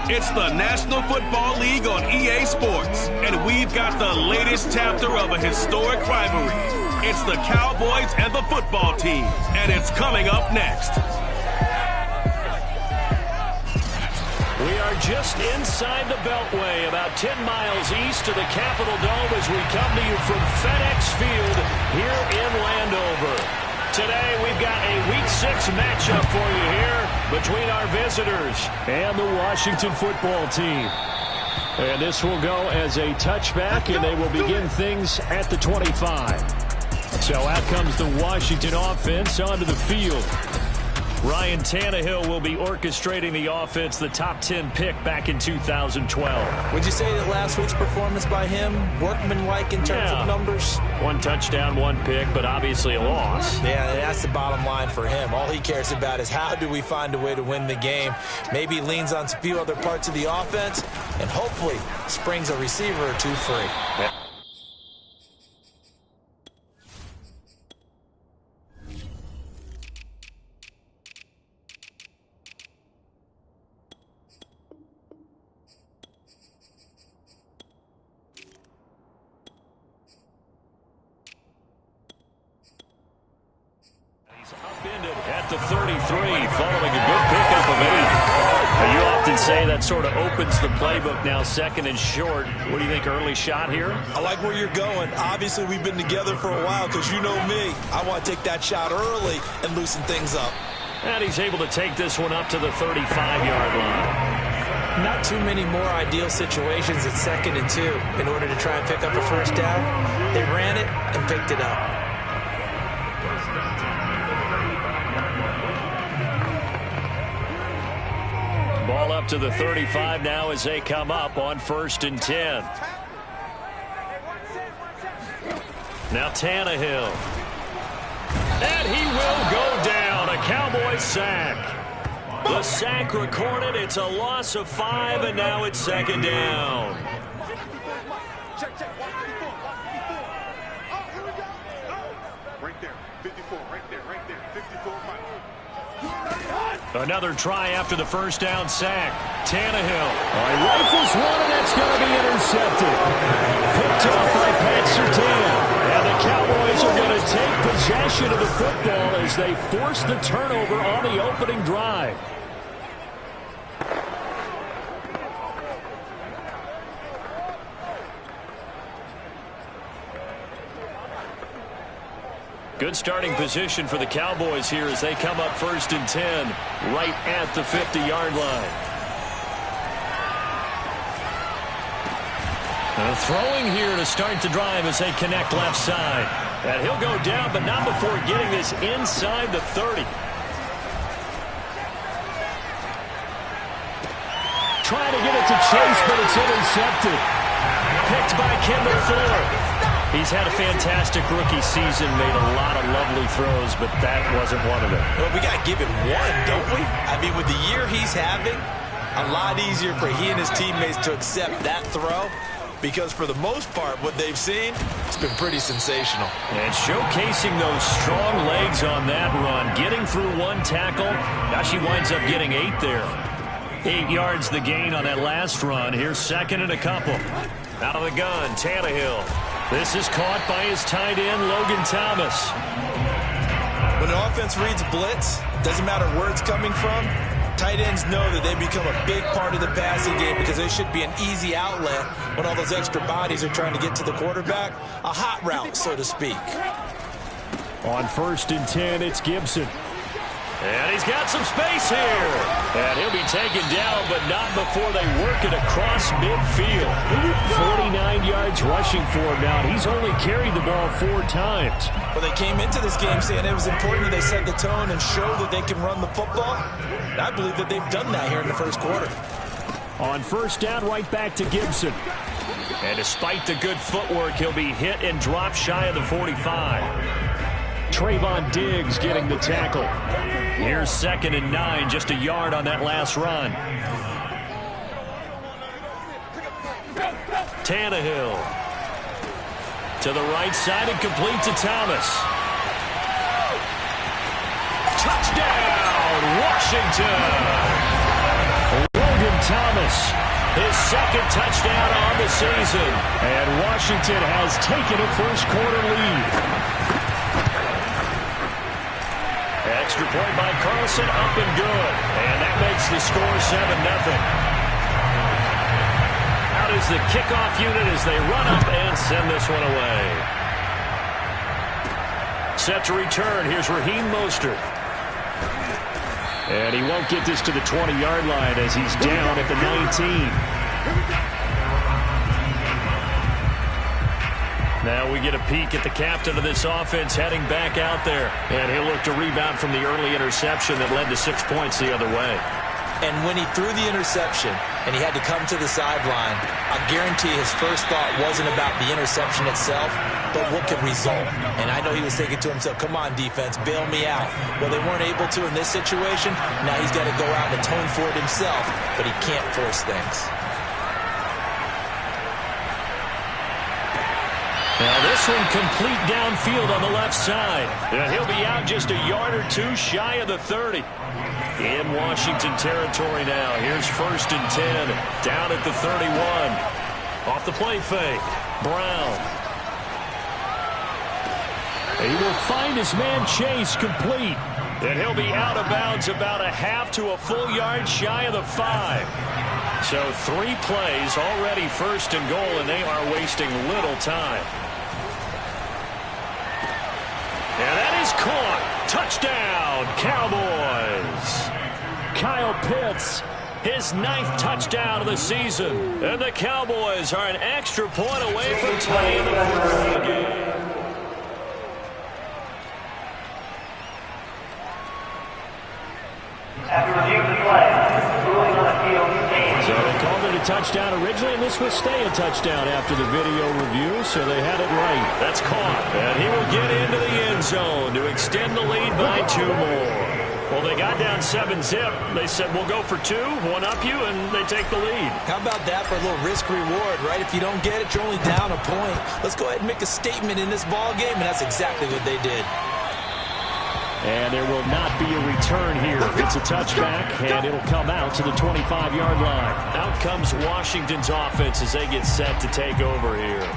It's the National Football League on EA Sports, and we've got the latest chapter of a historic rivalry. It's the Cowboys and the football team, and it's coming up next. We are just inside the Beltway, about 10 miles east of the Capitol Dome as we come to you from FedEx Field here in Landover. Today we've got a Week 6 matchup for you here between our visitors and the Washington football team. And this will go as a touchback, and they will begin things at the 25. So out comes the Washington offense onto the field. Ryan Tannehill will be orchestrating the offense, the top 10 pick back in 2012. Would you say that last week's performance by him, workmanlike in terms of numbers? 1 touchdown, 1 pick, but obviously a loss. Yeah, that's the bottom line for him. All he cares about is how do we find a way to win the game. Maybe leans on a few other parts of the offense and hopefully springs a receiver or two free. Yeah. Upended at the 33 following a good pickup of 8. You often say that sort of opens the playbook now, 2nd and short. What do you think, early shot here? I like where you're going. Obviously, we've been together for a while because you know me. I want to take that shot early and loosen things up. And he's able to take this one up to the 35-yard line. Not too many more ideal situations at 2nd and 2 in order to try and pick up a first down. They ran it and picked it up. Ball up to the 35 now as they come up on 1st and 10. Now Tannehill. And he will go down. A Cowboy sack. The sack recorded. It's a loss of 5, and now it's 2nd down. Right there, 54, right there, 54. Another try after the first down sack. Tannehill. Rifles one, and that's going to be intercepted. Picked off by Pat Surtain. And the Cowboys are going to take possession of the football as they force the turnover on the opening drive. Good starting position for the Cowboys here as they come up 1st and 10, right at the 50-yard line. Throwing here to start the drive as they connect left side. And he'll go down, but not before getting this inside the 30. Trying to get it to Chase, but it's intercepted. Picked by Kendall Fuller. He's had a fantastic rookie season, made a lot of lovely throws, but that wasn't one of them. Well, we got to give him one, don't we? I mean, with the year he's having, a lot easier for he and his teammates to accept that throw because for the most part, what they've seen, it's been pretty sensational. And showcasing those strong legs on that run, getting through 1 tackle. Now she winds up getting 8 there. 8 yards the gain on that last run. Here's 2nd and a couple. Out of the gun, Tannehill. This is caught by his tight end, Logan Thomas. When the offense reads blitz, doesn't matter where it's coming from, tight ends know that they become a big part of the passing game because they should be an easy outlet when all those extra bodies are trying to get to the quarterback. A hot route, so to speak. On 1st and 10, it's Gibson. And he's got some space here. And he'll be taken down, but not before they work it across midfield. 49 yards rushing for him now. He's only carried the ball 4 times. Well, they came into this game saying it was important that they set the tone and show that they can run the football. And I believe that they've done that here in the first quarter. On 1st down, right back to Gibson. And despite the good footwork, he'll be hit and dropped shy of the 45. Trayvon Diggs getting the tackle. Here's 2nd and 9, just a yard on that last run. Tannehill to the right side and complete to Thomas. Touchdown, Washington! Logan Thomas, his second touchdown on the season. And Washington has taken a first-quarter lead. Extra point by Carlson, up and good. And that makes the score 7-0. Out is the kickoff unit as they run up and send this one away. Set to return. Here's Raheem Mostert. And he won't get this to the 20-yard line as he's down at the 19. Now we get a peek at the captain of this offense heading back out there. And he'll look to rebound from the early interception that led to 6 points the other way. And when he threw the interception and he had to come to the sideline, I guarantee his first thought wasn't about the interception itself, but what could result. And I know he was thinking to himself, come on, defense, bail me out. Well, they weren't able to in this situation. Now he's got to go out and atone for it himself, but he can't force things. Now this one complete downfield on the left side. And he'll be out just a yard or two shy of the 30. In Washington territory now. Here's 1st and 10. Down at the 31. Off the play fake. Brown. He will find his man Chase complete. And he'll be out of bounds about a half to a full yard shy of the 5. So 3 plays already 1st and goal, and they are wasting little time. And that is caught. Touchdown, Cowboys. Kyle Pitts, his 9th touchdown of the season. And the Cowboys are an extra point away from tying the football game. After reviewing the play, ruling on the field stands. So they called it a touchdown originally, and this will stay a touchdown after the video review, so they had it right. That's caught, and he will get into the end zone to extend the lead by 2 more. Well, they got down 7-zip. They said, we'll go for 2, one up you, and they take the lead. How about that for a little risk-reward, right? If you don't get it, you're only down a point. Let's go ahead and make a statement in this ball game, and that's exactly what they did. And there will not be a return here. It's a touchback, and it'll come out to the 25-yard line. Out comes Washington's offense as they get set to take over here.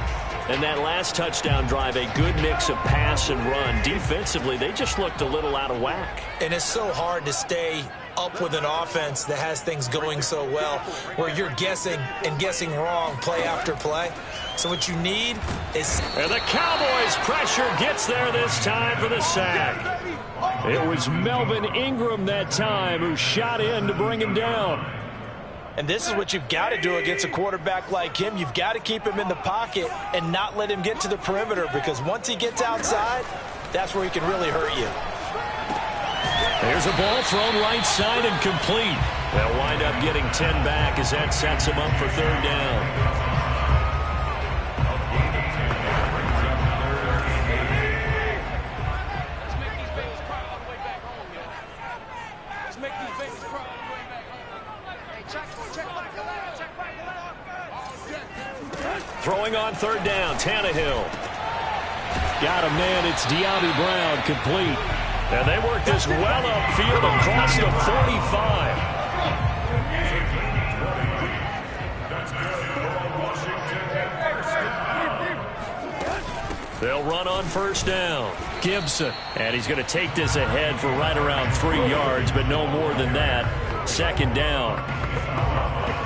And that last touchdown drive, a good mix of pass and run. Defensively, they just looked a little out of whack. And it's so hard to stay up with an offense that has things going so well, where you're guessing and guessing wrong play after play. So what you need is... And the Cowboys' pressure gets there this time for the sack. It was Melvin Ingram that time who shot in to bring him down. And this is what you've got to do against a quarterback like him. You've got to keep him in the pocket and not let him get to the perimeter, because once he gets outside, that's where he can really hurt you. There's a ball thrown right side and complete. They'll wind up getting 10 back as that sets him up for 3rd down. Throwing on 3rd down, Tannehill. Got a man, it's De'Ami Brown, complete. And they work this well upfield across the 45. They'll run on 1st down. Gibson. And he's going to take this ahead for right around 3 yards, but no more than that. 2nd down.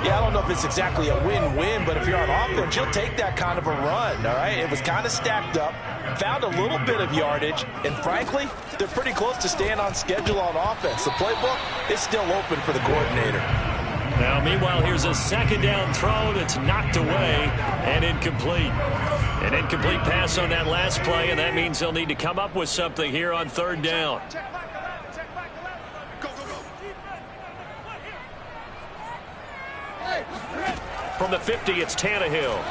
Yeah, I don't know if it's exactly a win-win, but if you're on offense, you'll take that kind of a run, all right? It was kind of stacked up, found a little bit of yardage, and frankly, they're pretty close to staying on schedule on offense. The playbook is still open for the coordinator. Now, meanwhile, here's a 2nd down throw that's knocked away and incomplete. An incomplete pass on that last play, and that means they'll need to come up with something here on 3rd down. From the 50, it's Tannehill.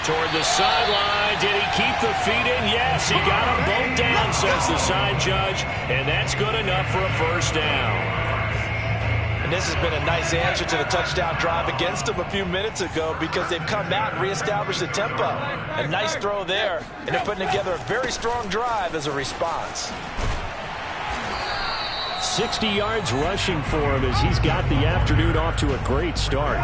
Toward the sideline. Did he keep the feet in? Yes, he got them both down, says the side judge. And that's good enough for a 1st down. And this has been a nice answer to the touchdown drive against them a few minutes ago, because they've come out and reestablished the tempo. A nice throw there, and they're putting together a very strong drive as a response. 60 yards rushing for him as he's got the afternoon off to a great start. A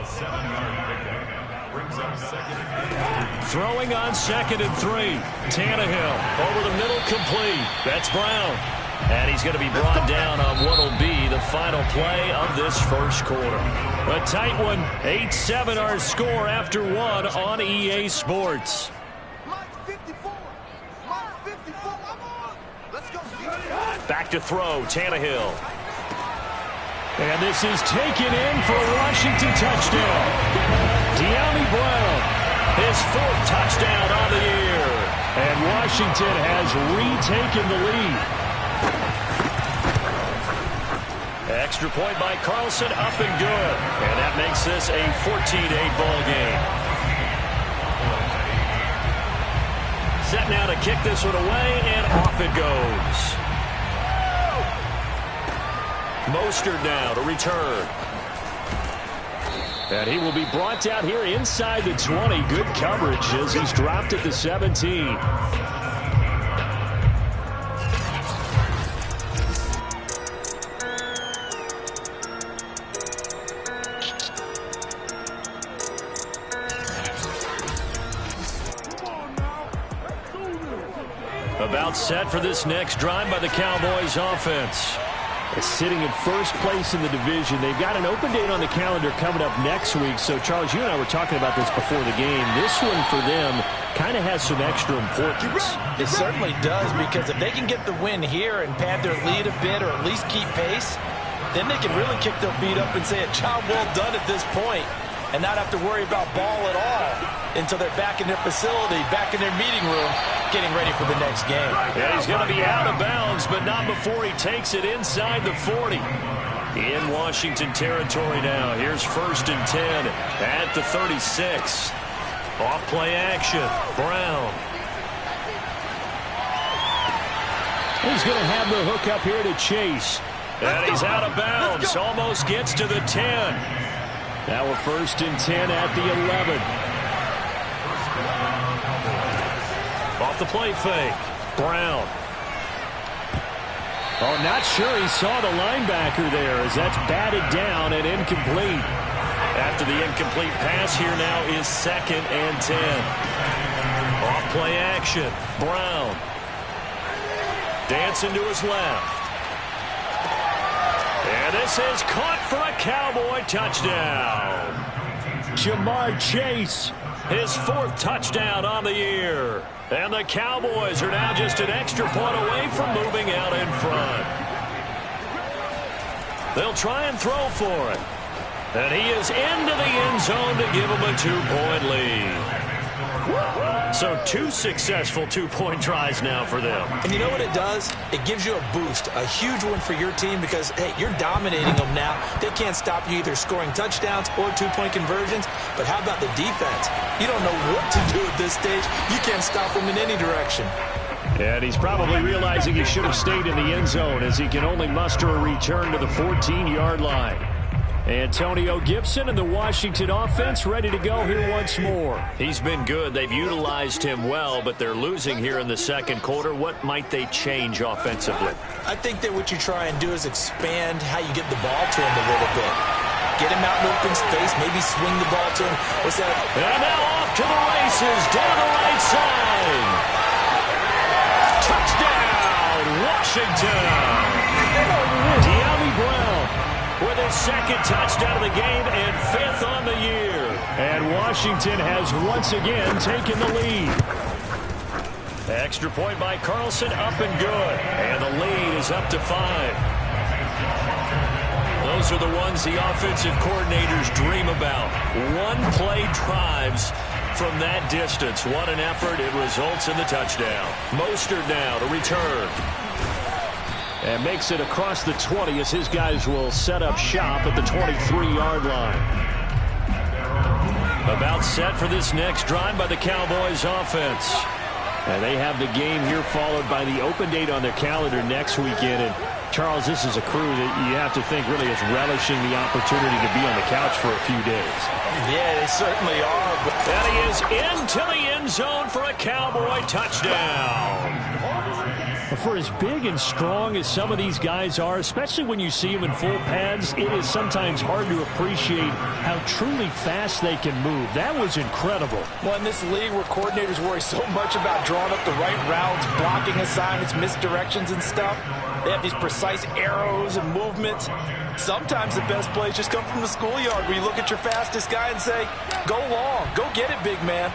7-yard pickup brings up 2nd and 3. Throwing on 2nd and 3. Tannehill over the middle, complete. That's Brown. And he's going to be brought down on what will be the final play of this first quarter. A tight one, 8-7 our score after one on EA Sports. Back to throw, Tannehill. And this is taken in for a Washington touchdown. De'Ami Brown, his 4th touchdown on the year. And Washington has retaken the lead. Extra point by Carlson, up and good. And that makes this a 14-8 ball game. Set now to kick this one away, and off it goes. Mostert now to return. And he will be brought down here inside the 20. Good coverage as he's dropped at the 17. About set for this next drive by the Cowboys offense. Sitting in first place in the division. They've got an open date on the calendar coming up next week. So, Charles, you and I were talking about this before the game. This one for them kind of has some extra importance. It certainly does, because if they can get the win here and pad their lead a bit or at least keep pace, then they can really kick their feet up and say a job well done at this point and not have to worry about ball at all until they're back in their facility, back in their meeting room, getting ready for the next game. Yeah, he's going to be out of bounds, but not before he takes it inside the 40. In Washington territory now. Here's 1st and 10 at the 36. Off play action. Brown. He's going to have the hook up here to Chase. And he's out of bounds. Almost gets to the 10. Now we're 1st and 10 at the 11. Off the play fake. Brown. Oh, not sure he saw the linebacker there as that's batted down and incomplete. After the incomplete pass, here now is 2nd and 10. Off play action. Brown. Dancing to his left. And this is caught for a Cowboy touchdown. Jamar Chase. His 4th touchdown on the year. And the Cowboys are now just an extra point away from moving out in front. They'll try and throw for it. And he is into the end zone to give them a 2-point lead. So 2 successful 2-point tries now for them. And you know what it does? It gives you a boost, a huge one for your team because, hey, you're dominating them now. They can't stop you either scoring touchdowns or 2-point conversions. But how about the defense? You don't know what to do at this stage. You can't stop them in any direction. And he's probably realizing he should have stayed in the end zone as he can only muster a return to the 14-yard line. Antonio Gibson and the Washington offense ready to go here once more. He's been good. They've utilized him well, but they're losing here in the second quarter. What might they change offensively? I think that what you try and do is expand how you get the ball to him a little bit. Get him out in open space, maybe swing the ball to him. What's that? And now off to the races, down the right side. Touchdown, Washington. De'Ami Brown with his 2nd touchdown of the game and 5th on the year. And Washington has once again taken the lead. Extra point by Carlson, up and good. And the lead is up to 5. Those are the ones the offensive coordinators dream about. One-play drives from that distance. What an effort. It results in the touchdown. Mostert now to return. And makes it across the 20 as his guys will set up shop at the 23-yard line. About set for this next drive by the Cowboys offense. And they have the game here followed by the open date on their calendar next weekend. And Charles, this is a crew that you have to think really is relishing the opportunity to be on the couch for a few days. Yeah, they certainly are. And he is into the end zone for a Cowboy touchdown. For as big and strong as some of these guys are, especially when you see them in full pads, it is sometimes hard to appreciate how truly fast they can move. That was incredible. Well, in this league where coordinators worry so much about drawing up the right routes, blocking assignments, misdirections and stuff, they have these precise arrows and movements. Sometimes the best plays just come from the schoolyard where you look at your fastest guy and say, go long, go get it, big man.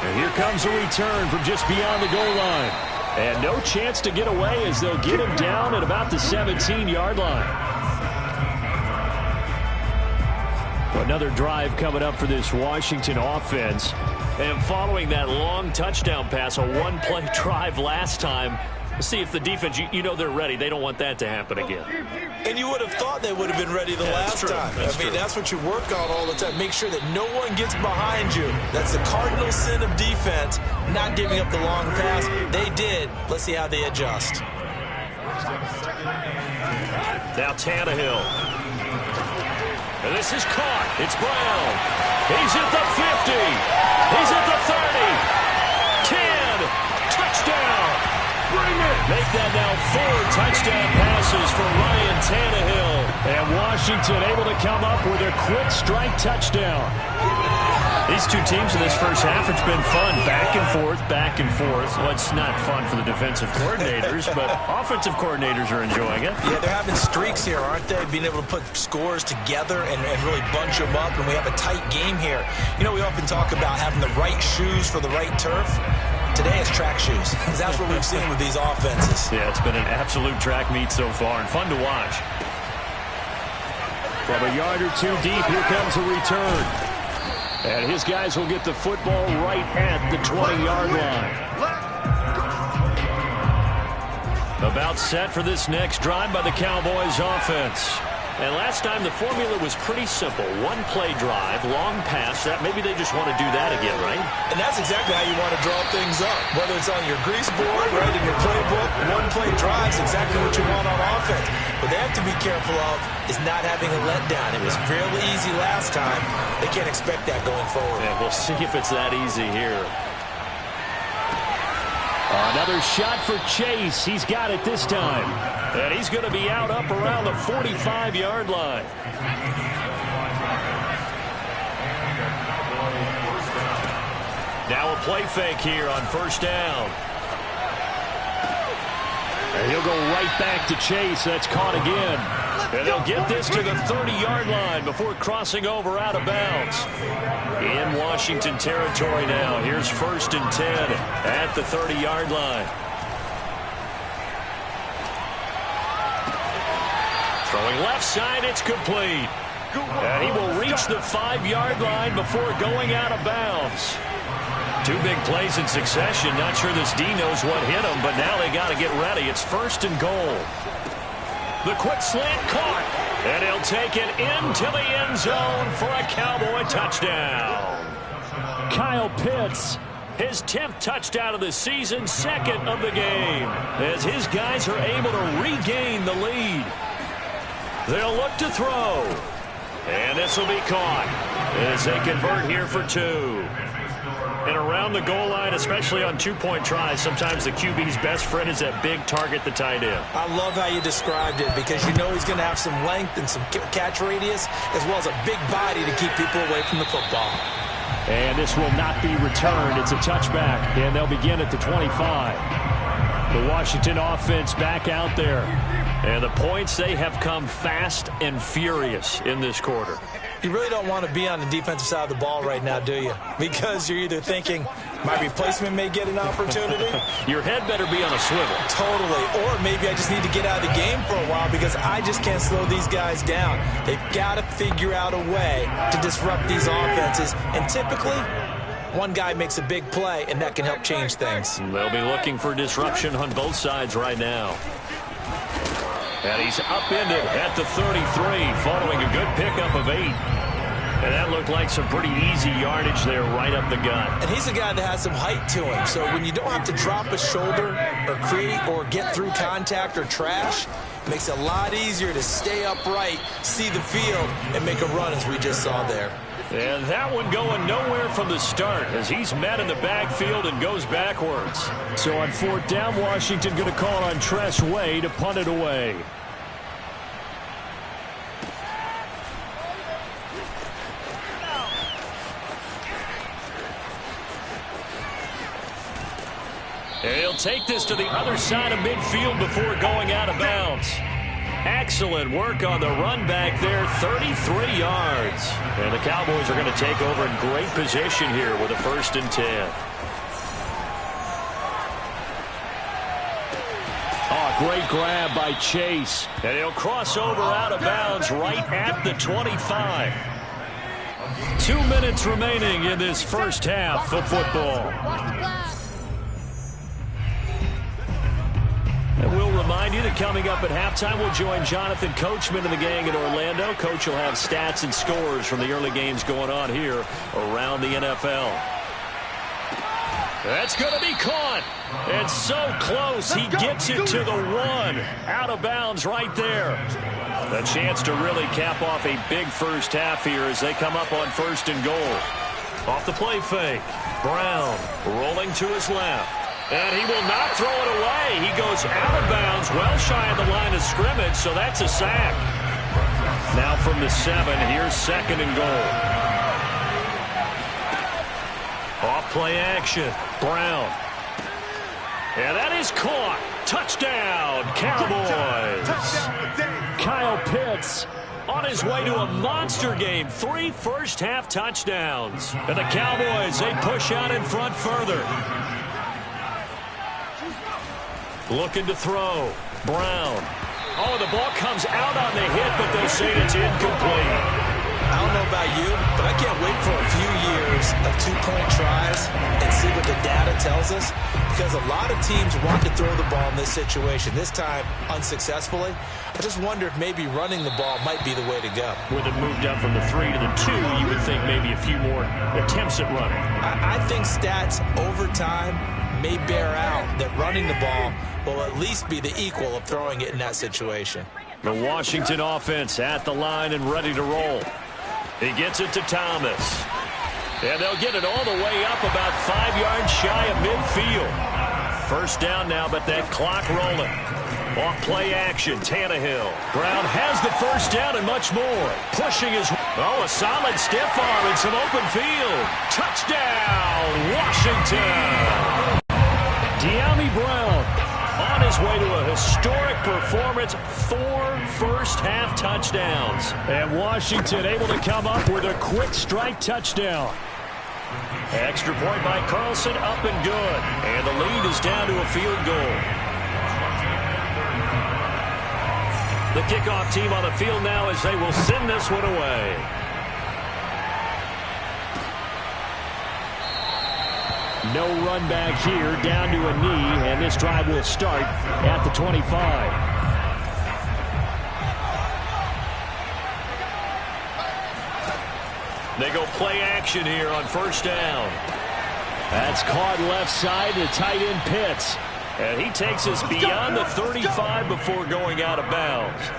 And here comes a return from just beyond the goal line. And no chance to get away as they'll get him down at about the 17-yard line. Another drive coming up for this Washington offense. And following that long touchdown pass, a one-play drive last time, let's see if the defense, you know they're ready. They don't want that to happen again. And you would have thought they would have been ready the last time. That's what you work on all the time. Make sure that no one gets behind you. That's the cardinal sin of defense, not giving up the long pass. They did. Let's see how they adjust. Now Tannehill. And this is caught. It's Brown. He's at the 50. He's at the 30. 10. Touchdown. Bring it. Make that now 4 touchdown passes for Ryan Tannehill. And Washington able to come up with a quick strike touchdown. These two teams in this first half, it's been fun. Back and forth, back and forth. Well, it's not fun for the defensive coordinators, but offensive coordinators are enjoying it. Yeah, they're having streaks here, aren't they? Being able to put scores together and really bunch them up, and we have a tight game here. You know, we often talk about having the right shoes for the right turf. Today it's track shoes, because that's what we've seen with these offenses. Yeah, it's been an absolute track meet so far, and fun to watch. From a yard or two deep, here comes a return. And his guys will get the football right at the 20-yard line. About set for this next drive by the Cowboys offense. And last time the formula was pretty simple. One-play drive, long pass. That maybe they just want to do that again, right? And that's exactly how you want to draw things up. Whether it's on your grease board, right in your playbook, one-play drive is exactly what you want on offense. What they have to be careful of is not having a letdown. It was fairly easy last time. They can't expect that going forward. Yeah, we'll see if it's that easy here. Another shot for Chase. He's got it this time. And he's going to be out up around the 45-yard line. Now a play fake here on first down. And he'll go right back to Chase. That's caught again. And they'll get this to the 30-yard line before crossing over out of bounds. In Washington territory now. Here's 1st and 10 at the 30-yard line. Throwing left side, it's complete. And he will reach the 5-yard line before going out of bounds. 2 big plays in succession. Not sure this D knows what hit him, but now they got to get ready. It's 1st and goal. The quick slant caught. And he'll take it into the end zone for a Cowboy touchdown. Kyle Pitts. His 10th touchdown of the season, 2nd of the game, as his guys are able to regain the lead. They'll look to throw. And this will be caught as they convert here for 2. And around the goal line, especially on 2-point tries, sometimes the QB's best friend is that big target, the tight end. I love how you described it because you know he's going to have some length and some catch radius as well as a big body to keep people away from the football. And this will not be returned. It's a touchback, and they'll begin at the 25. The Washington offense back out there. And the points, they have come fast and furious in this quarter. You really don't want to be on the defensive side of the ball right now, do you? Because you're either thinking, my replacement may get an opportunity. Your head better be on a swivel. Totally. Or maybe I just need to get out of the game for a while because I just can't slow these guys down. They've got to figure out a way to disrupt these offenses. And typically, one guy makes a big play, and that can help change things. They'll be looking for disruption on both sides right now. And he's upended at the 33, following a good pickup of 8. And that looked like some pretty easy yardage there right up the gut. And he's a guy that has some height to him. So when you don't have to drop a shoulder or create or get through contact or trash, it makes it a lot easier to stay upright, see the field, and make a run as we just saw there. And that one going nowhere from the start as he's met in the backfield and goes backwards. So on 4th down, Washington going to call on Tress Way to punt it away. And he'll take this to the other side of midfield before going out of bounds. Excellent work on the run back there, 33 yards. And the Cowboys are going to take over in great position here with a 1st and 10. Oh, great grab by Chase. And he'll cross over out of bounds right at the 25. 2 minutes remaining in this first half of football. And we'll remind you that coming up at halftime, we'll join Jonathan Coachman and the gang in Orlando. Coach will have stats and scores from the early games going on here around the NFL. That's going to be caught. And so close, he gets it to the 1. Out of bounds right there. A chance to really cap off a big first half here as they come up on 1st and goal. Off the play fake. Brown rolling to his left. And he will not throw it away. He goes out of bounds, well shy of the line of scrimmage, so that's a sack. Now from the 7, here's 2nd and goal. Off play action, Brown. And that is caught. Touchdown, Cowboys. Kyle Pitts on his way to a monster game. 3 first-half touchdowns. And the Cowboys, they push out in front further. Looking to throw. Brown. Oh, the ball comes out on the hit, but they say it's incomplete. I don't know about you, but I can't wait for a few years of 2-point tries and see what the data tells us, because a lot of teams want to throw the ball in this situation, this time unsuccessfully. I just wonder if maybe running the ball might be the way to go. With it moved up from the 3 to the 2, you would think maybe a few more attempts at running. I think stats over time may bear out that running the ball will at least be the equal of throwing it in that situation. The Washington offense at the line and ready to roll. He gets it to Thomas. And they'll get it all the way up about 5 yards shy of midfield. 1st down now, but that clock rolling. Off play action, Tannehill. Brown has the 1st down and much more. Pushing his... Oh, a solid stiff arm and some open field. Touchdown, Washington. Dyami Brown on his way to a historic performance, 4 first-half touchdowns. And Washington able to come up with a quick strike touchdown. Extra point by Carlson, up and good. And the lead is down to a field goal. The kickoff team on the field now as they will send this one away. No run back here, down to a knee, and this drive will start at the 25. They go play action here on 1st down. That's caught left side to tight end Pitts. And he takes us beyond the 35 before going out of bounds.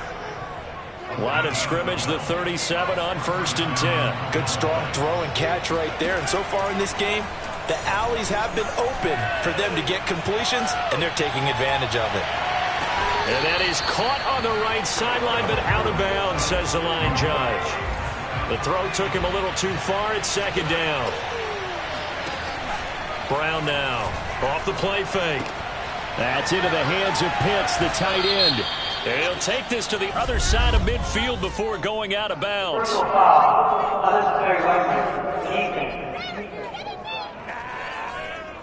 Line of scrimmage, the 37 on 1st and 10. Good strong throw and catch right there. And so far in this game, the alleys have been open for them to get completions, and they're taking advantage of it. And that is caught on the right sideline, but out of bounds, says the line judge. The throw took him a little too far. It's 2nd down. Brown now off the play fake. That's into the hands of Pitts, the tight end. And he'll take this to the other side of midfield before going out of bounds.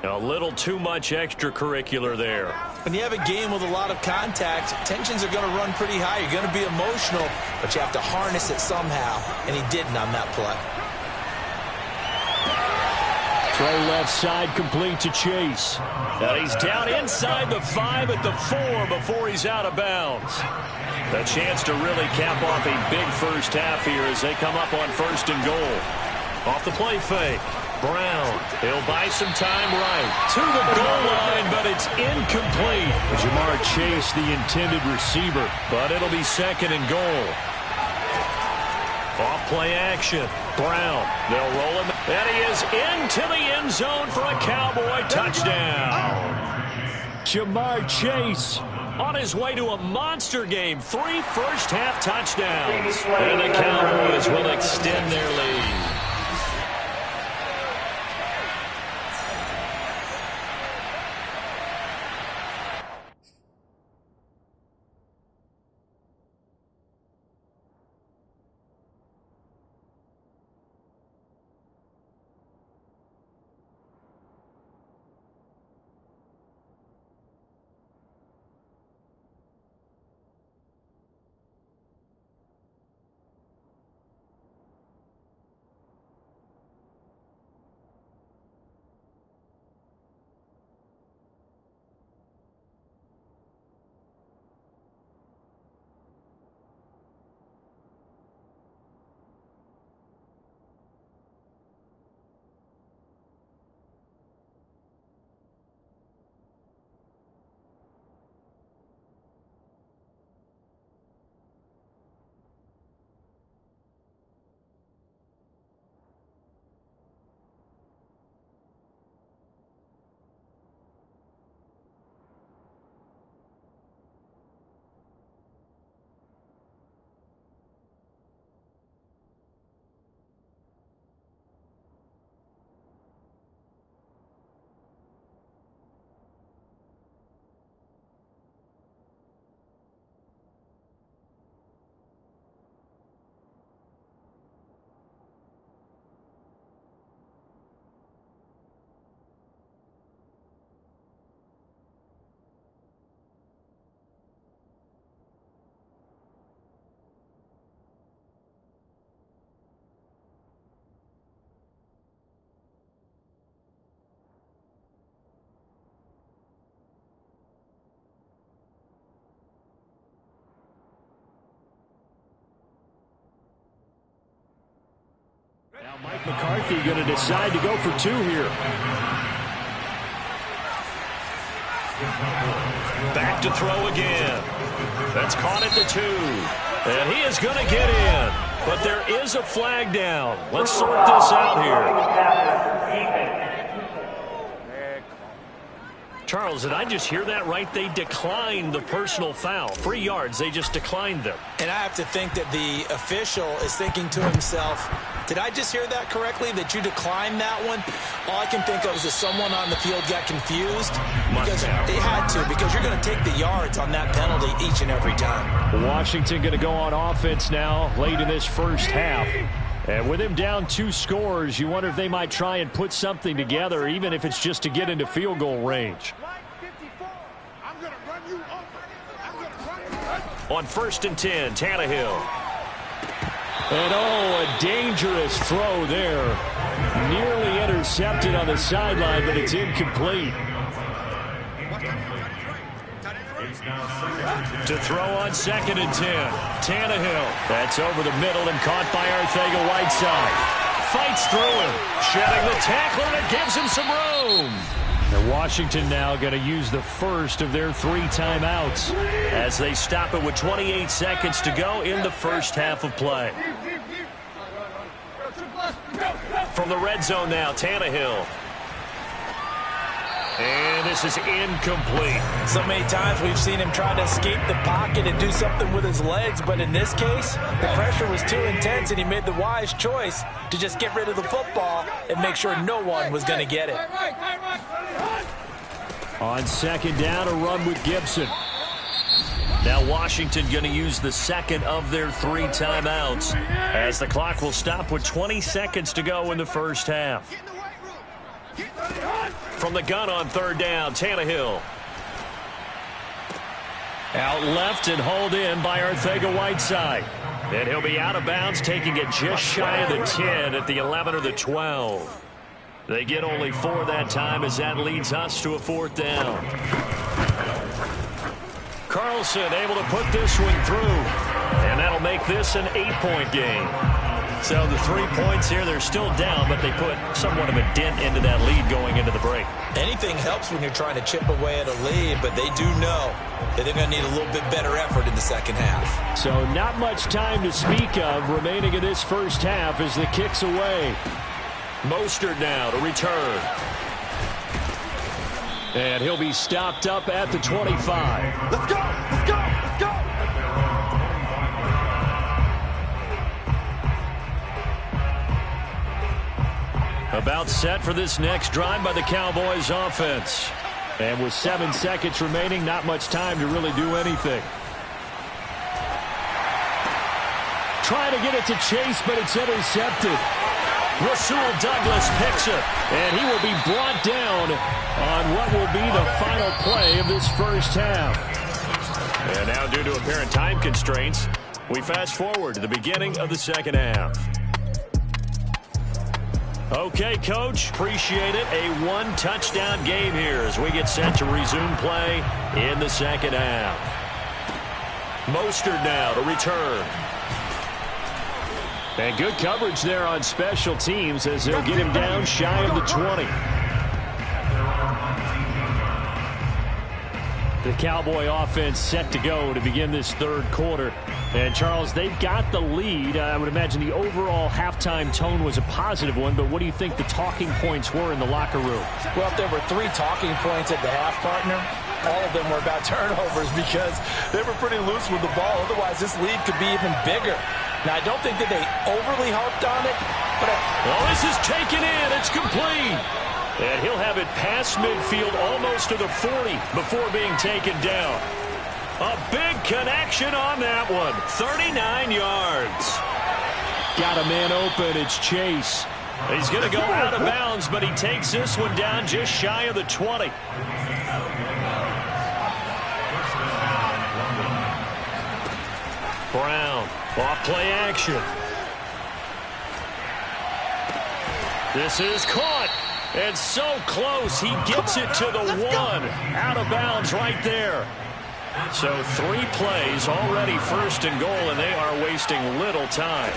A little too much extracurricular there. When you have a game with a lot of contact, tensions are going to run pretty high. You're going to be emotional, but you have to harness it somehow, and he didn't on that play. Throw left side complete to Chase. And he's down inside the 5 at the 4 before he's out of bounds. A chance to really cap off a big first half here as they come up on 1st and goal. Off the play fake. Brown, he'll buy some time right to the goal line, but it's incomplete. Jamar Chase, the intended receiver, but it'll be 2nd and goal. Off play action. Brown. They'll roll him. And he is into the end zone for a Cowboy touchdown. Jamar Chase on his way to a monster game. 3 first-half touchdowns. And the Cowboys will extend their lead. Now Mike McCarthy going to decide to go for 2 here. Back to throw again. That's caught at the 2. And he is going to get in. But there is a flag down. Let's sort this out here. Charles, did I just hear that right? They declined the personal foul. 3 yards, they just declined them. And I have to think that the official is thinking to himself, did I just hear that correctly, that you declined that one? All I can think of is that someone on the field got confused. Because they had to, because you're going to take the yards on that penalty each and every time. Washington going to go on offense now late in this first half. And with him down 2 scores, you wonder if they might try and put something together, even if it's just to get into field goal range. On 1st and 10, Tannehill. And a dangerous throw there. Nearly intercepted on the sideline, but it's incomplete. To throw on 2nd and 10, Tannehill. That's over the middle and caught by Arcega-Whiteside. Fights through him, shedding the tackler, and it gives him some room. And Washington now going to use the first of their 3 timeouts as they stop it with 28 seconds to go in the first half of play. From the red zone now, Tannehill. And this is incomplete. So many times we've seen him try to escape the pocket and do something with his legs, but in this case, the pressure was too intense and he made the wise choice to just get rid of the football and make sure no one was going to get it. On 2nd down, a run with Gibson. Now Washington going to use the 2nd of their 3 timeouts as the clock will stop with 20 seconds to go in the first half. From the gun on 3rd down, Tannehill. Out left and hauled in by Arcega-Whiteside. And he'll be out of bounds, taking it just shy of the 10 at the 11 or the 12. They get only 4 that time as that leads us to a 4th down. Carlson able to put this one through. And that'll make this an 8-point game. So the 3 points here, they're still down, but they put somewhat of a dent into that lead going into the break. Anything helps when you're trying to chip away at a lead, but they do know that they're going to need a little bit better effort in the second half. So not much time to speak of remaining in this first half as the kick's away. Mostert now to return. And he'll be stopped up at the 25. Let's go! Let's go! Let's go! About set for this next drive by the Cowboys offense. And with 7 seconds remaining, not much time to really do anything. Trying to get it to Chase, but it's intercepted. Rasul Douglas picks it, and he will be brought down on what will be the final play of this first half. And now, due to apparent time constraints, we fast forward to the beginning of the second half. Okay, Coach, appreciate it. A one-touchdown game here as we get set to resume play in the second half. Mostert now to return. And good coverage there on special teams as they'll get him down shy of the 20. The Cowboy offense set to go to begin this third quarter. And, Charles, they've got the lead. I would imagine the overall halftime tone was a positive one, but what do you think the talking points were in the locker room? Well, if there were 3 talking points at the half, partner, all of them were about turnovers because they were pretty loose with the ball. Otherwise, this lead could be even bigger. Now, I don't think that they overly harped on it, but this is taken in. It's complete. And he'll have it past midfield almost to the 40 before being taken down. A big connection on that one. 39 yards. Got a man open. It's Chase. He's going to go out of bounds, but he takes this one down just shy of the 20. Brown, off play action. This is caught. And so close. He gets it to the 1. Out of bounds right there. So 3 plays already first and goal, and they are wasting little time.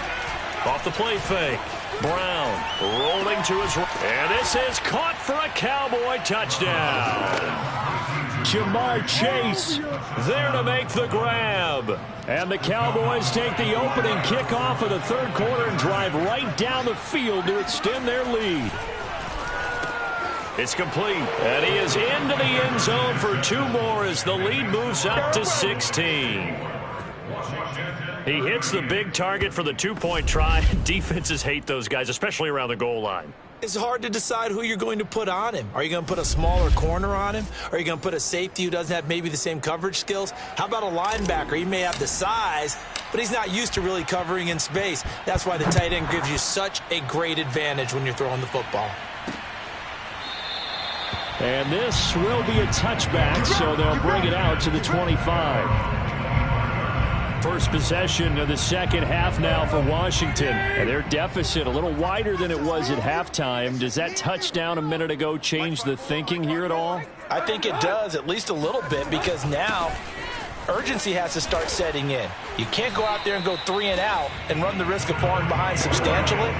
Off the play fake. Brown rolling to his right. And this is caught for a Cowboy touchdown. Jamar Chase there to make the grab. And the Cowboys take the opening kickoff of the third quarter and drive right down the field to extend their lead. It's complete, and he is into the end zone for 2 more as the lead moves up to 16. He hits the big target for the 2-point try. Defenses hate those guys, especially around the goal line. it's hard to decide who you're going to put on him. Are you going to put a smaller corner on him? Are you going to put a safety who doesn't have maybe the same coverage skills? How about a linebacker? He may have the size, but he's not used to really covering in space. That's why the tight end gives you such a great advantage when you're throwing the football. And this will be a touchback, so they'll bring it out to the 25. First possession of the second half now for Washington. And their deficit a little wider than it was at halftime. Does that touchdown a minute ago change the thinking here at all? I think it does, at least a little bit, because now urgency has to start setting in. You can't go out there and go 3 and out and run the risk of falling behind substantially,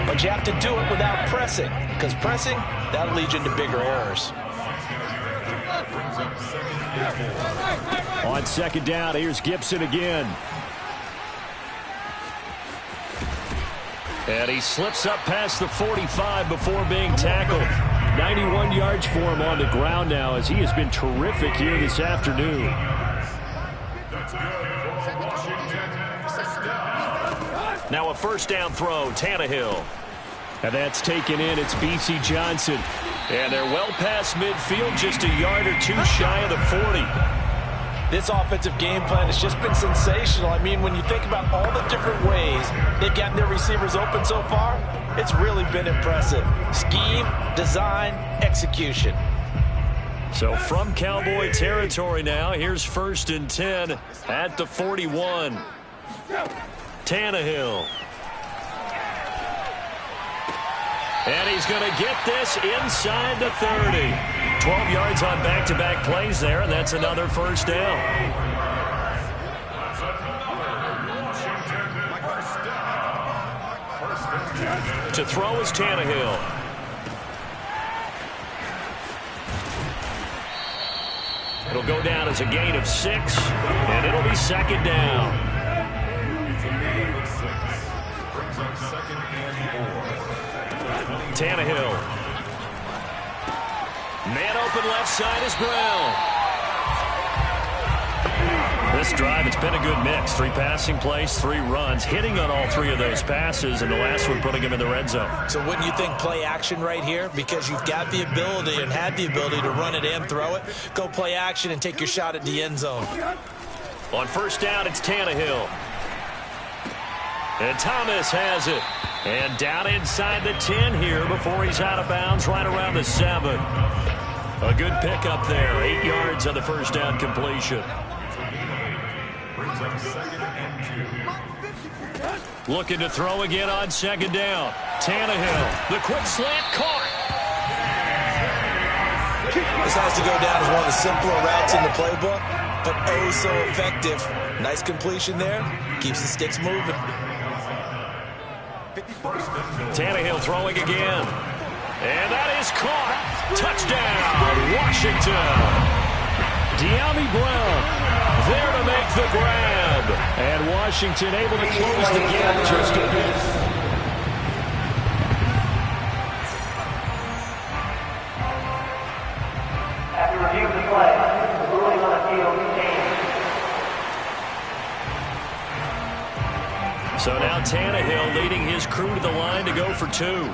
but you have to do it without pressing, because pressing, that'll lead you into bigger errors. On second down, here's Gibson again. And he slips up past the 45 before being tackled. 91 yards for him on the ground now, as he has been terrific here this afternoon. Now a first down throw, Tannehill. And that's taken in. It's B.C. Johnson. And they're well past midfield, just a yard or two shy of the 40. This offensive game plan has just been sensational. I mean, when you think about all the different ways they've gotten their receivers open so far, it's really been impressive. Scheme, design, execution. So from Cowboy territory now, here's 1st and 10 at the 41. Tannehill. And he's going to get this inside the 30. 12 yards on back-to-back plays there, and that's another first down. To throw is Tannehill. It'll go down as a gain of 6, and it'll be second down. It's a gain of 6. Brings up second and 4. Tannehill. Man open left side is Brown. This drive, it's been a good mix. 3 passing plays, 3 runs, hitting on all 3 of those passes, and the last one putting him in the red zone. So wouldn't you think play action right here? Because you've got the ability and had the ability to run it and throw it. Go play action and take your shot at the end zone. On first down, it's Tannehill. And Thomas has it. And down inside the 10 here before he's out of bounds right around the 7. A good pickup there. 8 yards on the first down completion. Brings up second and 2. Looking to throw again on second down. Tannehill. The quick slant caught. This has to go down as one of the simpler routes in the playbook, but oh so effective. Nice completion there. Keeps the sticks moving. Tannehill throwing again. And that is caught. Touchdown, Washington. De'Ami Brown there to make the grab. And Washington able to close the gap just a bit. After review of the play, the ruling on the field changed. So now Tannehill leading his crew to the line to go for 2.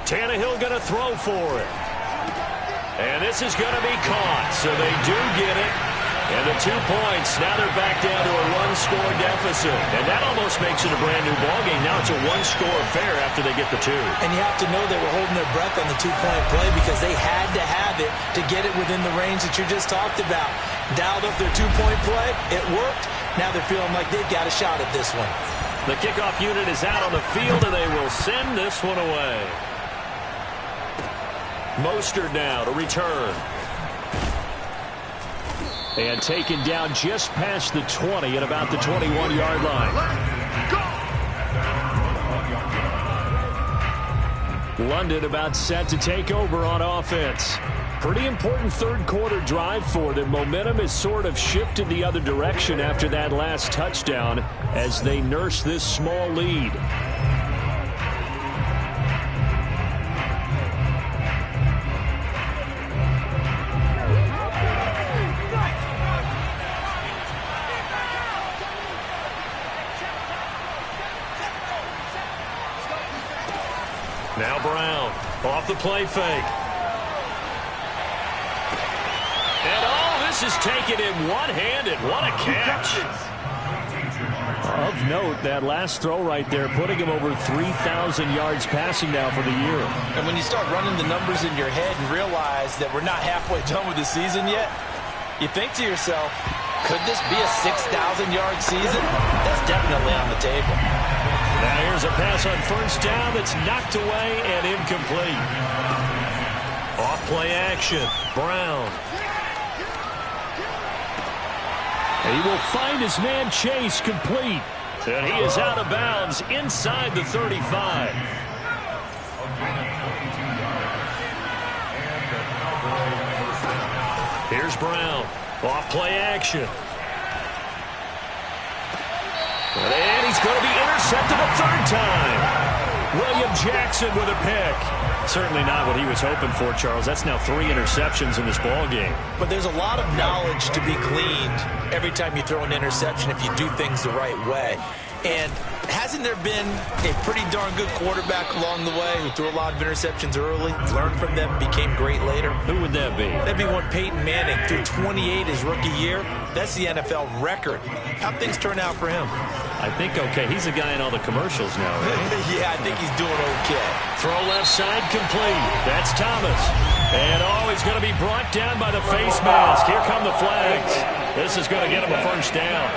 Tannehill going to throw for it. And this is going to be caught. So they do get it. And the 2 points, now they're back down to a 1-score deficit. And that almost makes it a brand new ballgame. Now it's a 1-score affair after they get the 2. And you have to know they were holding their breath on the 2-point play because they had to have it to get it within the range that you just talked about. Dialed up their 2-point play. It worked. Now they're feeling like they've got a shot at this one. The kickoff unit is out on the field, and they will send this one away. Mostert now to return. And taken down just past the 20 at about the 21-yard line. London about set to take over on offense. Pretty important third-quarter drive for them. Momentum has sort of shifted the other direction after that last touchdown as they nurse this small lead. Now Brown off the play fake. And this is taken in one-handed. What a catch. Of note, that last throw right there, putting him over 3,000 yards passing now for the year. And when you start running the numbers in your head and realize that we're not halfway done with the season yet, you think to yourself, could this be a 6,000-yard season? That's definitely on the table. Now here's a pass on first down that's knocked away and incomplete. Off play action. Brown. And he will find his man Chase complete. And he is out of bounds inside the 35. Here's Brown. Off play action. And he's going to be intercepted a 3rd time. William Jackson with a pick. Certainly not what he was hoping for, Charles. That's now 3 interceptions in this ball game. But there's a lot of knowledge to be gleaned every time you throw an interception if you do things the right way. And hasn't there been a pretty darn good quarterback along the way who threw a lot of interceptions early, learned from them, became great later? Who would that be? That'd be one Peyton Manning. Threw 28 his rookie year. That's the NFL record. How'd things turn out for him? I think okay. He's a guy in all the commercials now, right? Yeah, I think he's doing okay. Throw left side complete. That's Thomas. And he's going to be brought down by the face mask. Here come the flags. This is going to get him a first down.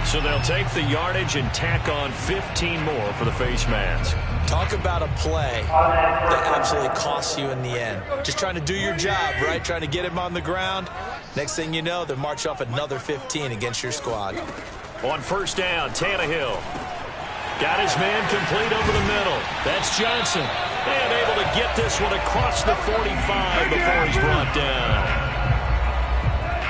So they'll take the yardage and tack on 15 more for the face mask. Talk about a play that absolutely costs you in the end. Just trying to do your job, right? Trying to get him on the ground. Next thing you know, they're marching off another 15 against your squad. On first down, Tannehill. Got his man complete over the middle. That's Johnson. And able to get this one across the 45 before he's brought down.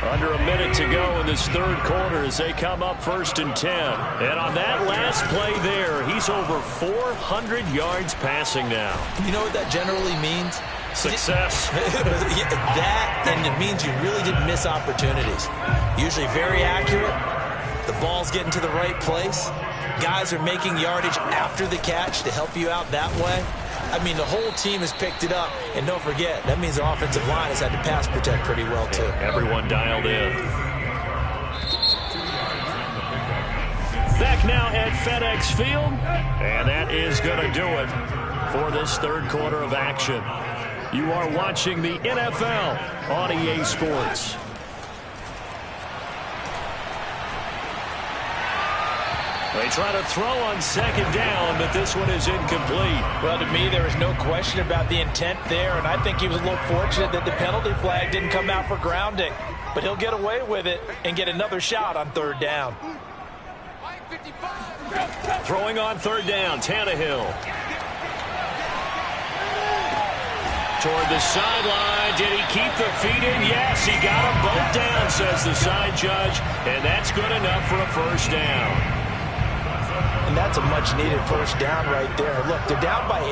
Under a minute to go in this third quarter as they come up 1st and 10. And on that last play there, he's over 400 yards passing now. You know what that generally means? Success. That, and it means you really didn't miss opportunities. Usually very accurate. The ball's getting to the right place. Guys are making yardage after the catch to help you out that way. I mean, the whole team has picked it up. And don't forget, that means the offensive line has had to pass protect pretty well, too. Everyone dialed in. Back now at FedEx Field. And that is going to do it for this third quarter of action. You are watching the NFL on EA Sports. They try to throw on second down, but this one is incomplete. Well, to me, there was no question about the intent there, and I think he was a little fortunate that the penalty flag didn't come out for grounding. But he'll get away with it and get another shot on third down. Throwing on third down, Tannehill. Toward the sideline. Did he keep the feet in? Yes, he got them both down, says the side judge, and that's good enough for a first down. And that's a much-needed first down right there. Look, they're down by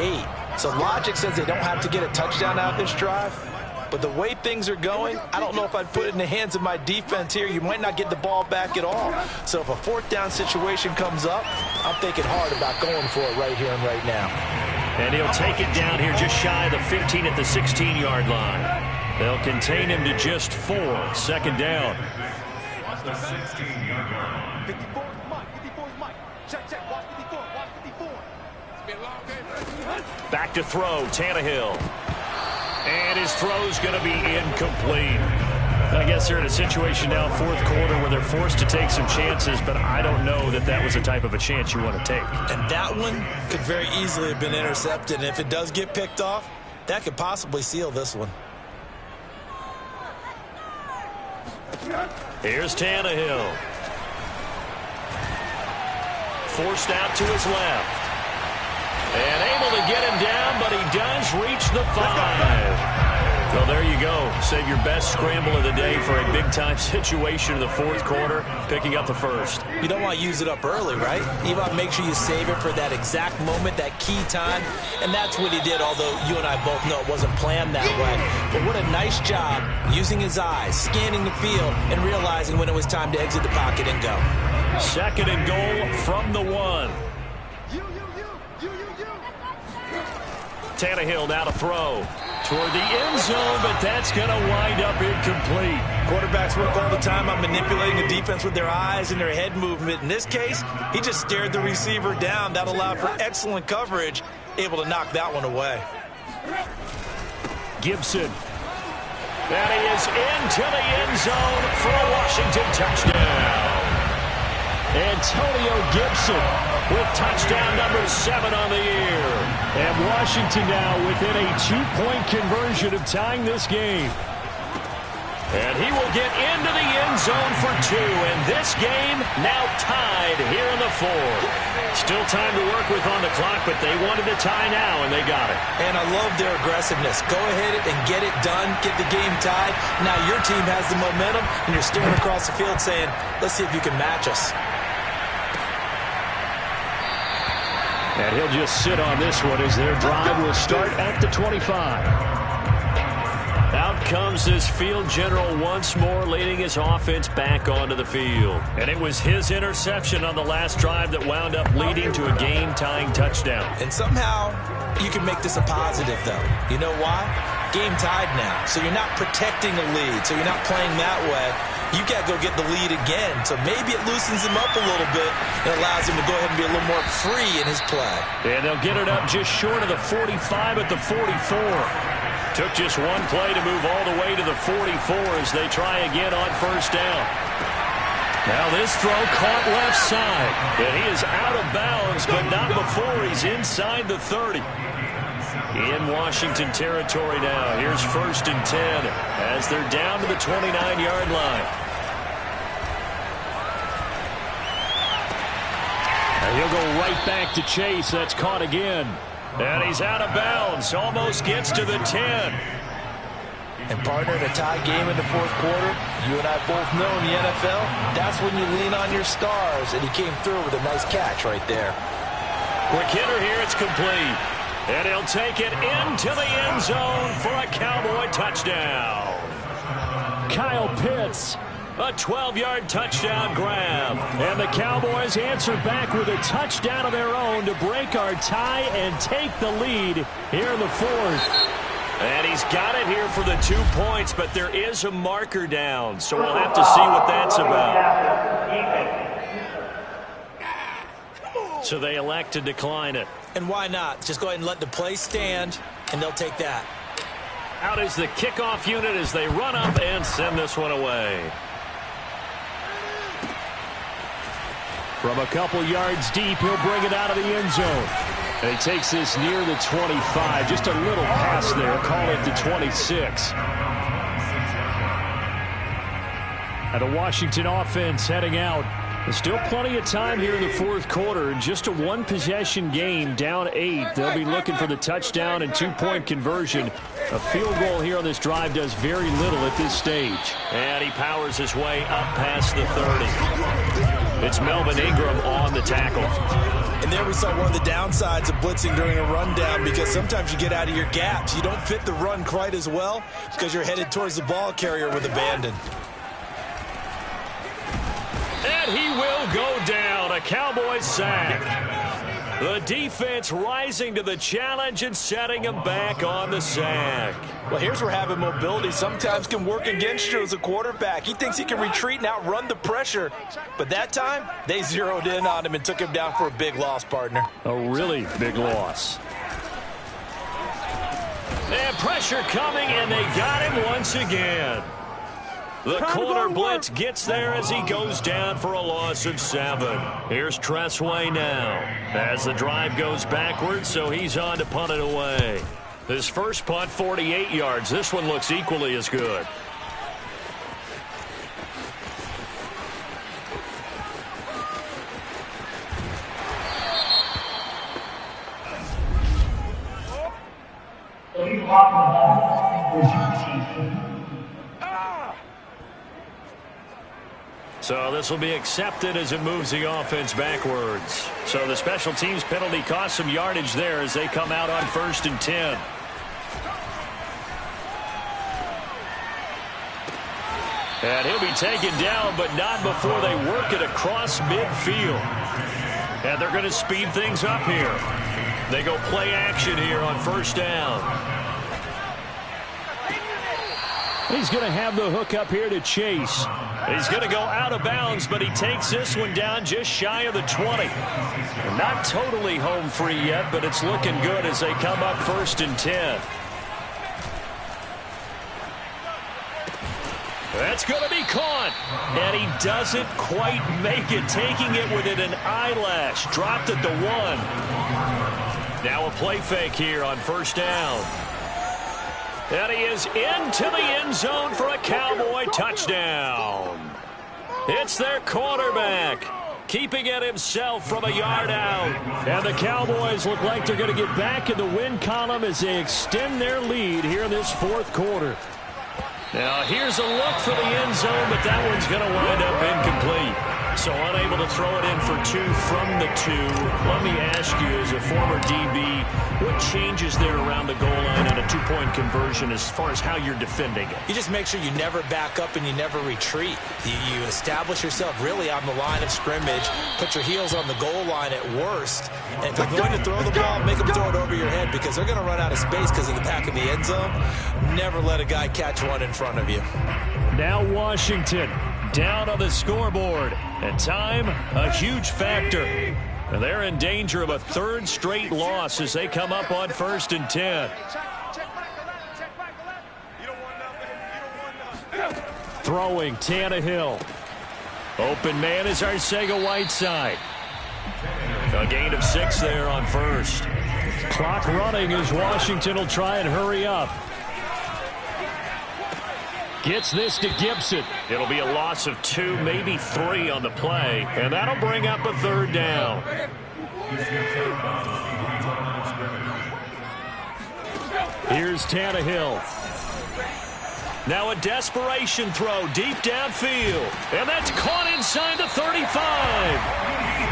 8. So logic says they don't have to get a touchdown out of this drive. But the way things are going, I don't know if I'd put it in the hands of my defense here. You might not get the ball back at all. So if a fourth down situation comes up, I'm thinking hard about going for it right here and right now. And he'll take it down here just shy of the 15 at the 16-yard line. They'll contain him to just 4. Second down. The 16-yard line. 54 is Mike. 54 is Mike. Check, check. Watch 54. Watch 54. It's been a long game. Back to throw, Tannehill. And his throw's going to be incomplete. I guess they're in a situation now, fourth quarter, where they're forced to take some chances, but I don't know that that was the type of a chance you want to take. And that one could very easily have been intercepted. And if it does get picked off, that could possibly seal this one. Here's Tannehill. Forced out to his left. And able to get him down, but he does reach the 5. Well, there you go. Save your best scramble of the day for a big-time situation in the fourth quarter, picking up the first. You don't want to use it up early, right? You want to make sure you save it for that exact moment, that key time. And that's what he did, although you and I both know it wasn't planned that way. But what a nice job using his eyes, scanning the field, and realizing when it was time to exit the pocket and go. Second and goal from the 1. Tannehill now to throw toward the end zone, but that's going to wind up incomplete. Quarterbacks work all the time on manipulating the defense with their eyes and their head movement. In this case, he just stared the receiver down. That allowed for excellent coverage, able to knock that one away. Gibson. And he is into the end zone for a Washington touchdown. Antonio Gibson with touchdown number 7 on the year. And Washington now within a 2-point conversion of tying this game. And he will get into the end zone for 2. And this game now tied here in the 4th. Still time to work with on the clock, but they wanted to tie now, and they got it. And I love their aggressiveness. Go ahead and get it done, get the game tied. Now your team has the momentum, and you're staring across the field saying, let's see if you can match us. And he'll just sit on this one as their drive will start at the 25. Out comes this field general once more, leading his offense back onto the field. And it was his interception on the last drive that wound up leading to a game-tying touchdown. And somehow you can make this a positive, though. You know why? Game tied now. So you're not protecting a lead, so you're not playing that way. You got to go get the lead again. So maybe it loosens him up a little bit and allows him to go ahead and be a little more free in his play. And they'll get it up just short of the 45 at the 44. Took just one play to move all the way to the 44 as they try again on first down. Now this throw caught left side. And he is out of bounds, but not before he's inside the 30. in Washington territory now. Here's 1st and 10 as they're down to the 29-yard line. And he'll go right back to Chase. That's caught again. And he's out of bounds. Almost gets to the 10. And partner, in a tie game in the 4th quarter, you and I both know in the NFL, that's when you lean on your stars. And he came through with a nice catch right there. Quick hitter here. It's complete. And he'll take it into the end zone for a Cowboy touchdown. Kyle Pitts, a 12-yard touchdown grab. And the Cowboys answer back with a touchdown of their own to break our tie and take the lead here in the 4th. And he's got it here for the 2 points, but there is a marker down, so we'll have to see what that's about. So they elect to decline it. And why not? Just go ahead and let the play stand, and they'll take that. Out is the kickoff unit as they run up and send this one away. From a couple yards deep, he'll bring it out of the end zone. And he takes this near the 25. Just a little pass there. Call it the 26. And the Washington offense heading out. There's still plenty of time here in the 4th quarter. Just a one-possession game, down 8. They'll be looking for the touchdown and 2-point conversion. A field goal here on this drive does very little at this stage. And he powers his way up past the 30. It's Melvin Ingram on the tackle. And there we saw one of the downsides of blitzing during a rundown, because sometimes you get out of your gaps. You don't fit the run quite as well because you're headed towards the ball carrier with abandon. And he will go down. A Cowboys sack. The defense rising to the challenge and setting him back on the sack. Well, here's where having mobility sometimes can work against you as a quarterback. He thinks he can retreat and outrun the pressure. But that time, they zeroed in on him and took him down for a big loss, partner. A really big loss. And pressure coming, and they got him once again. The corner blitz gets there as he goes down for a loss of 7. Here's Tressway now as the drive goes backwards, so he's on to punt it away. His first punt, 48 yards. This one looks equally as good. So this will be accepted as it moves the offense backwards. So the special teams penalty cost some yardage there as they come out on 1st and 10. And he'll be taken down, but not before they work it across midfield. And they're going to speed things up here. They go play action here on 1st down. He's going to have the hook up here to Chase. He's going to go out of bounds, but he takes this one down just shy of the 20. Not totally home free yet, but it's looking good as they come up 1st and 10. That's going to be caught. And he doesn't quite make it, taking it within an eyelash. Dropped at the 1. Now a play fake here on 1st down. And he is into the end zone for a Cowboy touchdown. It's their quarterback, keeping it himself from a yard out. And the Cowboys look like they're going to get back in the win column as they extend their lead here in this 4th quarter. Now here's a look for the end zone, but that one's going to wind up incomplete. So unable to throw it in for 2 from the 2. Let me ask you, as a former DB, what changes there around the goal line on a 2-point conversion as far as how you're defending it? You just make sure you never back up and you never retreat. You establish yourself really on the line of scrimmage, put your heels on the goal line at worst, and if you're going to throw the ball, make them throw it over your head, because they're going to run out of space because of the back of the end zone. Never let a guy catch one in front of you. Now Washington down on the scoreboard, and time a huge factor. And they're in danger of a 3rd straight loss as they come up on 1st and 10. Throwing Tannehill. Open man is Arcega-Whiteside. A gain of 6 there on 1st. Clock running as Washington will try and hurry up. Gets this to Gibson. It'll be a loss of 2, maybe 3 on the play, and that'll bring up a 3rd down. Here's Tannehill. Now a desperation throw deep downfield, and that's caught inside the 35.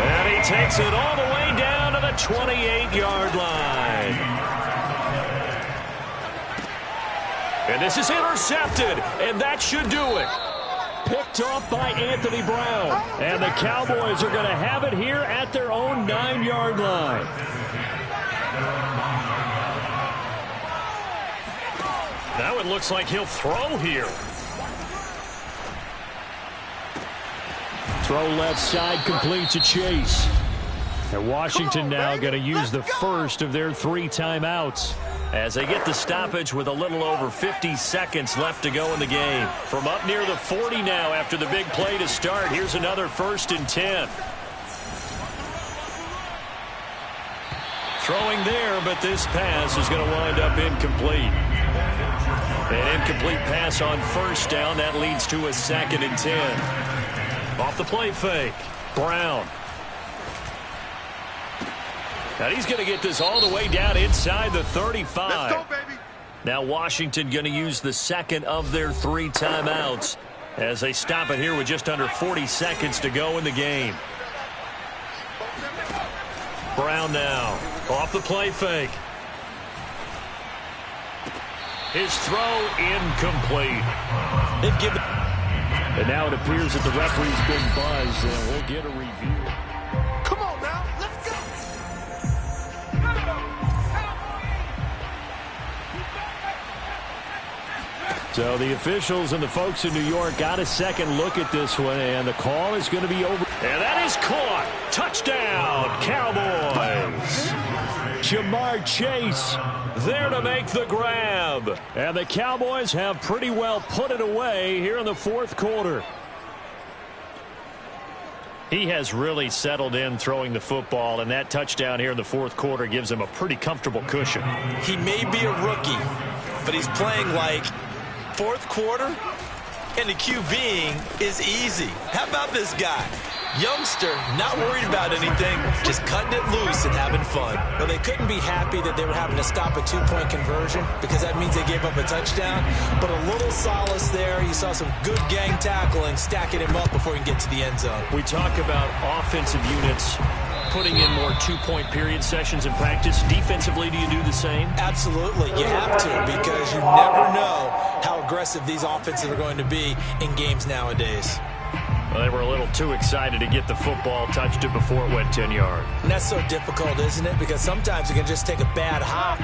And he takes it all the way down to the 28-yard line. And this is intercepted, and that should do it. Picked off by Anthony Brown. And the Cowboys are going to have it here at their own 9-yard line. Now it looks like he'll throw here. Throw left side, complete to Chase. And Washington now going to use the first of their 3 timeouts as they get the stoppage with a little over 50 seconds left to go in the game. From up near the 40 now after the big play to start. Here's another 1st and 10. Throwing there, but this pass is going to wind up incomplete. An incomplete pass on 1st down. That leads to a 2nd and 10. Off the play fake. Brown. Now he's going to get this all the way down inside the 35. Let's go, baby. Now Washington going to use the 2nd of their 3 timeouts as they stop it here with just under 40 seconds to go in the game. Brown now off the play fake. His throw incomplete. They've given. And now it appears that the referee's been buzzed, and we'll get a review. Come on now, let's go. So the officials and the folks in New York got a second look at this one, and the call is going to be over. And that is caught. Touchdown, Cowboys. Jamar Chase there to make the grab. And the Cowboys have pretty well put it away here in the 4th quarter. He has really settled in throwing the football, and that touchdown here in the 4th quarter gives him a pretty comfortable cushion. He may be a rookie, but he's playing like 4th quarter, and the QBing is easy. How about this guy? Youngster, not worried about anything, just cutting it loose and having fun. Well, they couldn't be happy that they were having to stop a 2-point conversion because that means they gave up a touchdown. But a little solace there. You saw some good gang tackling, stacking him up before he can get to the end zone. We talk about offensive units putting in more 2-point period sessions in practice. Defensively, do you do the same? Absolutely. You have to, because you never know how aggressive these offenses are going to be in games nowadays. Well, they were a little too excited to get the football, touched it before it went 10 yards. And that's so difficult, isn't it? Because sometimes you can just take a bad hop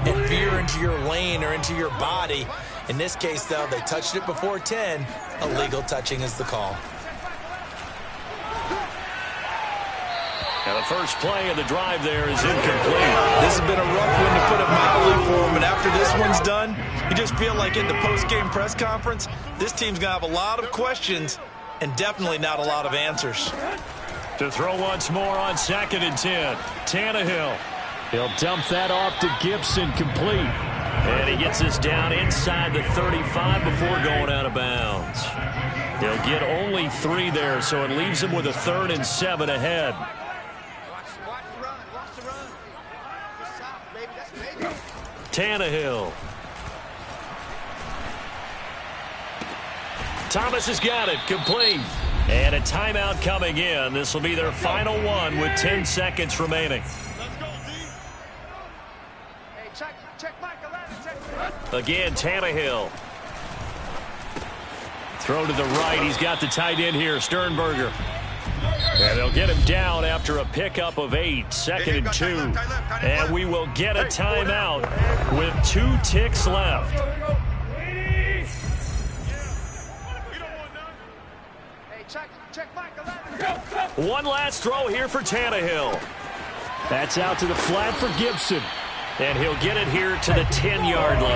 and veer into your lane or into your body. In this case, though, they touched it before 10. Illegal touching is the call. Now the first play of the drive there is incomplete. This has been a rough one, to put it mildly, for him. And after this one's done, you just feel like in the post-game press conference, this team's going to have a lot of questions and definitely not a lot of answers. To throw once more on 2nd and 10. Tannehill. He'll dump that off to Gibson, complete. And he gets this down inside the 35 before going out of bounds. He'll get only 3 there, so it leaves him with a 3rd and 7 ahead. Tannehill. Thomas has got it, complete. And a timeout coming in. This will be their final one with 10 seconds remaining. Again, Tannehill. Throw to the right. He's got the tight end here, Sternberger. And they'll get him down after a pickup of 8, 2nd and 2. And we will get a timeout with 2 ticks left. One last throw here for Tannehill. That's out to the flat for Gibson. And he'll get it here to the 10-yard line.